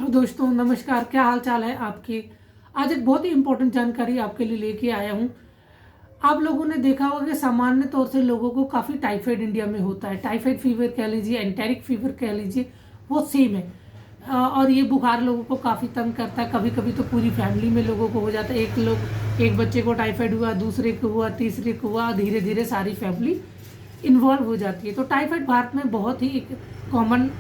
Hello दोस्तों, नमस्कार। क्या हाल चाल है आपके। आज एक बहुत ही इंपॉर्टेंट जानकारी आपके लिए लेके आया हूँ। आप लोगों ने देखा होगा कि सामान्य तौर से लोगों को काफ़ी टाइफाइड इंडिया में होता है। टाइफाइड फीवर कह लीजिए, एंटेरिक फीवर कह लीजिए, वो सेम है। और ये बुखार लोगों को काफ़ी तंग करता है। कभी कभी तो पूरी फैमिली में लोगों को हो जाता है। एक बच्चे को टाइफाइड हुआ, दूसरे को हुआ, तीसरे को हुआ, धीरे धीरे सारी फैमिली इन्वॉल्व हो जाती है। तो टाइफाइड भारत में बहुत ही एक कॉमन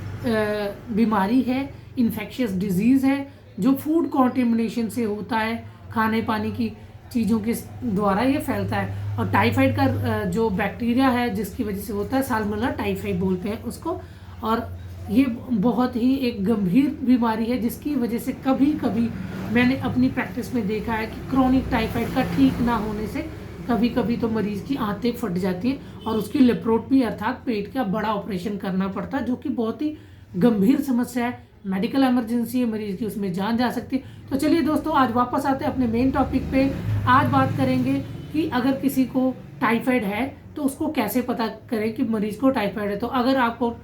बीमारी है, इन्फेक्शियस डिजीज़ है, जो फूड कॉन्टेमिनेशन से होता है। खाने पानी की चीज़ों के द्वारा ये फैलता है। और टाइफाइड का जो बैक्टीरिया है जिसकी वजह से होता है, साल्मोनेला टाइफाइड बोलते हैं उसको। और ये बहुत ही एक गंभीर बीमारी है जिसकी वजह से कभी कभी मैंने अपनी प्रैक्टिस में देखा है कि क्रोनिक टाइफाइड का ठीक ना होने से कभी कभी तो मरीज़ की आंतें फट जाती हैं और उसकी लेप्रोटमी अर्थात पेट का बड़ा ऑपरेशन करना पड़ता है, जो कि बहुत ही गंभीर समस्या है। मेडिकल इमरजेंसी है, मरीज़ की उसमें जान जा सकती है। तो चलिए दोस्तों, आज वापस आते हैं अपने मेन टॉपिक पे। आज बात करेंगे कि अगर किसी को टाइफाइड है तो उसको कैसे पता करें कि मरीज़ को टाइफाइड है। तो अगर आपको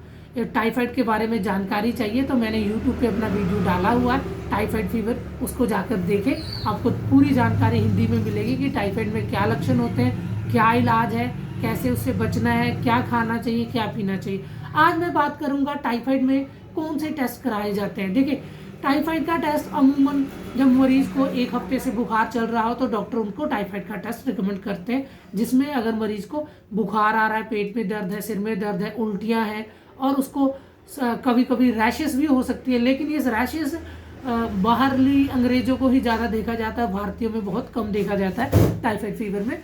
टाइफाइड के बारे में जानकारी चाहिए तो मैंने यूट्यूब पे अपना वीडियो डाला हुआ है, टाइफाइड फीवर, उसको जाकर देखें। आपको पूरी जानकारी हिंदी में मिलेगी कि टाइफाइड में क्या लक्षण होते हैं, क्या इलाज है, कैसे उससे बचना है, क्या खाना चाहिए, क्या पीना चाहिए। आज मैं बात करूंगा टाइफाइड में कौन से टेस्ट कराए जाते हैं। देखिए, टाइफाइड का टेस्ट अमूमन जब मरीज को एक हफ्ते से बुखार चल रहा हो तो डॉक्टर उनको टाइफाइड का टेस्ट रिकमेंड करते हैं, जिसमें अगर मरीज को बुखार आ रहा है, पेट में दर्द है, सिर में दर्द है, उल्टियां हैं और उसको कभी कभी रैशेस भी हो सकती है। लेकिन ये रैशेस बाहरली अंग्रेजों को ही ज़्यादा देखा जाता है, भारतीयों में बहुत कम देखा जाता है टाइफाइड फीवर में।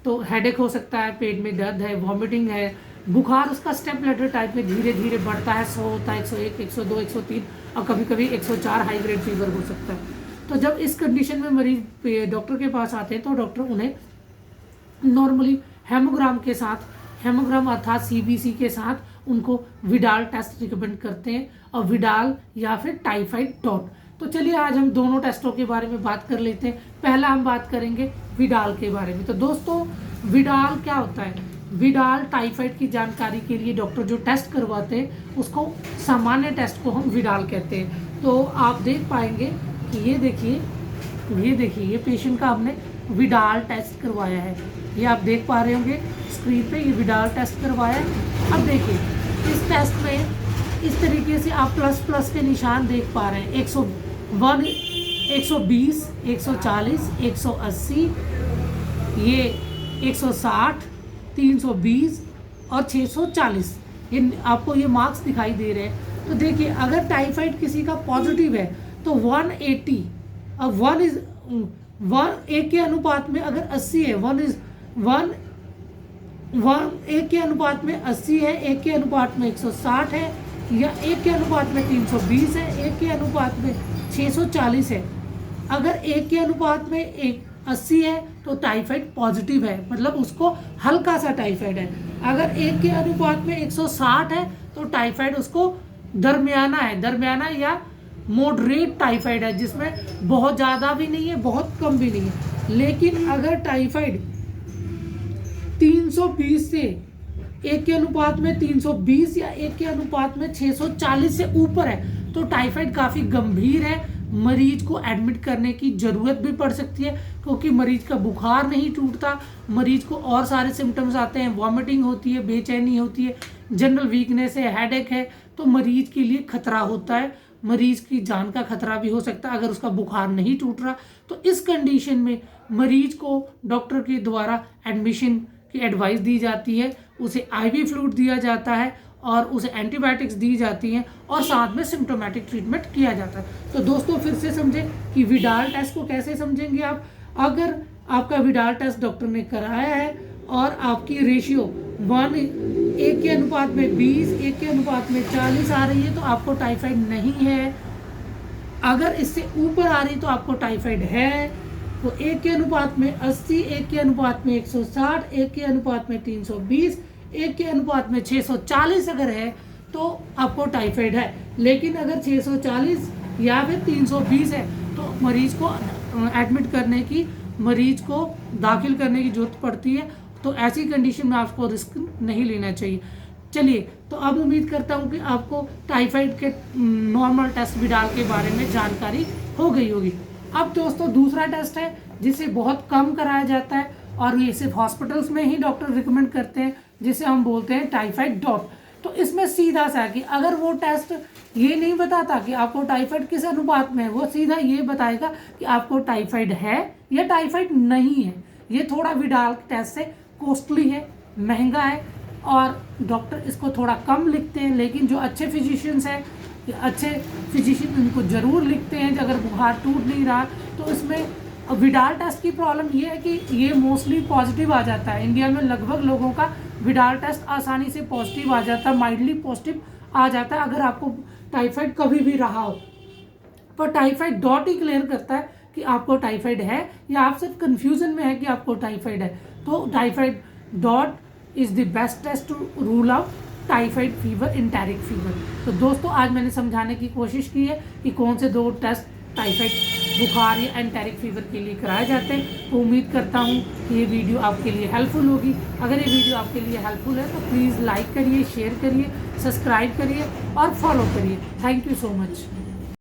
तो हेडेक हो सकता है, पेट में दर्द है, वॉमिटिंग है, बुखार उसका स्टेप लेटर टाइप में धीरे धीरे बढ़ता है, 100 होता है, 101, 102, 103 और कभी कभी 104 हाई ग्रेड फीवर हो सकता है। तो जब इस कंडीशन में मरीज डॉक्टर के पास आते हैं तो डॉक्टर उन्हें नॉर्मली हेमोग्राम अर्थात सीबीसी के साथ उनको विडाल टेस्ट रिकमेंड करते हैं, और विडाल या फिर टाइफाइड डॉट। तो चलिए आज हम दोनों टेस्टों के बारे में बात कर लेते हैं। पहला हम बात करेंगे विडाल के बारे में। तो दोस्तों, विडाल क्या होता है। विडाल टाइफाइड की जानकारी के लिए डॉक्टर जो टेस्ट करवाते हैं उसको, सामान्य टेस्ट को हम विडाल कहते हैं। तो आप देख पाएंगे कि ये देखिए ये पेशेंट का हमने विडाल टेस्ट करवाया है। ये आप देख पा रहे होंगे स्क्रीन पे, ये विडाल टेस्ट करवाया है। अब देखिए इस टेस्ट में इस तरीके से आप प्लस प्लस के निशान देख पा रहे हैं। 101, 120, 140, 180, ये 160, 320 और 640, ये आपको ये मार्क्स दिखाई दे रहे हैं। तो देखिए अगर टाइफाइड किसी का पॉजिटिव है तो 180, अब 1 के अनुपात में अगर 80 है, 1 के अनुपात में 80 है, 1 के अनुपात में 160 है, या 1 के अनुपात में 320 है, 1 के अनुपात में 640 है। अगर 1 के अनुपात में 80 है तो टाइफाइड पॉजिटिव है, मतलब उसको हल्का सा टाइफाइड है। अगर 1 के अनुपात में 160 है तो टाइफाइड उसको दरमियाना या मॉडरेट टाइफाइड है, जिसमें बहुत ज़्यादा भी नहीं है, बहुत कम भी नहीं है। लेकिन अगर टाइफाइड 320 से 1 के अनुपात में 320 या 1 के अनुपात में 640 से ऊपर है तो टाइफाइड काफ़ी गंभीर है, मरीज को एडमिट करने की ज़रूरत भी पड़ सकती है, क्योंकि मरीज का बुखार नहीं टूटता, मरीज को और सारे सिम्टम्स आते हैं, वॉमिटिंग होती है, बेचैनी होती है, जनरल वीकनेस है, हेडेक है। तो मरीज के लिए खतरा होता है, मरीज की जान का खतरा भी हो सकता है अगर उसका बुखार नहीं टूट रहा। तो इस कंडीशन में मरीज को डॉक्टर के द्वारा एडमिशन की एडवाइस दी जाती है, उसे आईवी फ्लूइड दिया जाता है और उसे एंटीबायोटिक्स दी जाती हैं और साथ में सिम्टोमेटिक ट्रीटमेंट किया जाता है। तो दोस्तों फिर से समझें कि विडाल टेस्ट को कैसे समझेंगे आप। अगर आपका विडाल टेस्ट डॉक्टर ने कराया है और आपकी रेशियो 1 के अनुपात में 20, 1 के अनुपात में 40 आ रही है तो आपको टाइफाइड नहीं है। अगर इससे ऊपर आ रही तो आपको टाइफाइड है। तो 1 के अनुपात में 80, 1 के अनुपात में 160, 1 के अनुपात में 320, 1 के अनुपात में 640 अगर है तो आपको टाइफाइड है। लेकिन अगर 640 या फिर 320 है तो मरीज को एडमिट करने की, मरीज को दाखिल करने की जरूरत पड़ती है। तो ऐसी कंडीशन में आपको रिस्क नहीं लेना चाहिए। चलिए, तो अब उम्मीद करता हूँ कि आपको टाइफाइड के नॉर्मल टेस्ट विडाल के बारे में जानकारी हो गई होगी। अब दोस्तों दूसरा टेस्ट है जिसे बहुत कम कराया जाता है और ये सिर्फ हॉस्पिटल्स में ही डॉक्टर रिकमेंड करते हैं, जिसे हम बोलते हैं टाइफाइड डॉट। तो इसमें सीधा सा कि अगर वो टेस्ट ये नहीं बताता कि आपको टाइफाइड किस अनुपात में है, वो सीधा ये बताएगा कि आपको टाइफाइड है या टाइफाइड नहीं है। ये थोड़ा विडाल टेस्ट से कॉस्टली है, महंगा है और डॉक्टर इसको थोड़ा कम लिखते हैं, लेकिन जो अच्छे फिजिशियंस हैं, अच्छे फिजिशियन इनको ज़रूर लिखते हैं अगर बुखार टूट नहीं रहा। तो इसमें विडाल टेस्ट की प्रॉब्लम ये है कि ये मोस्टली पॉजिटिव आ जाता है। इंडिया में लगभग लोगों का विडाल टेस्ट आसानी से पॉजिटिव आ जाता है, माइल्डली पॉजिटिव आ जाता है अगर आपको टाइफाइड कभी भी रहा हो। पर टाइफाइड डॉट ही क्लियर करता है कि आपको टाइफाइड है या आप सिर्फ कंफ्यूजन में है कि आपको टाइफाइड है। तो typhoid dot is the best test to rule out typhoid fever, enteric fever. तो दोस्तों आज मैंने समझाने की कोशिश की है कि कौन से 2 टेस्ट टाइफाइड बुखार या एंटेरिक फीवर के लिए कराए जाते हैं। तो उम्मीद करता हूँ कि ये वीडियो आपके लिए हेल्पफुल होगी। अगर ये वीडियो आपके लिए हेल्पफुल है तो प्लीज़ लाइक करिए, शेयर करिए, सब्सक्राइब करिए और फॉलो करिए। Thank you so much.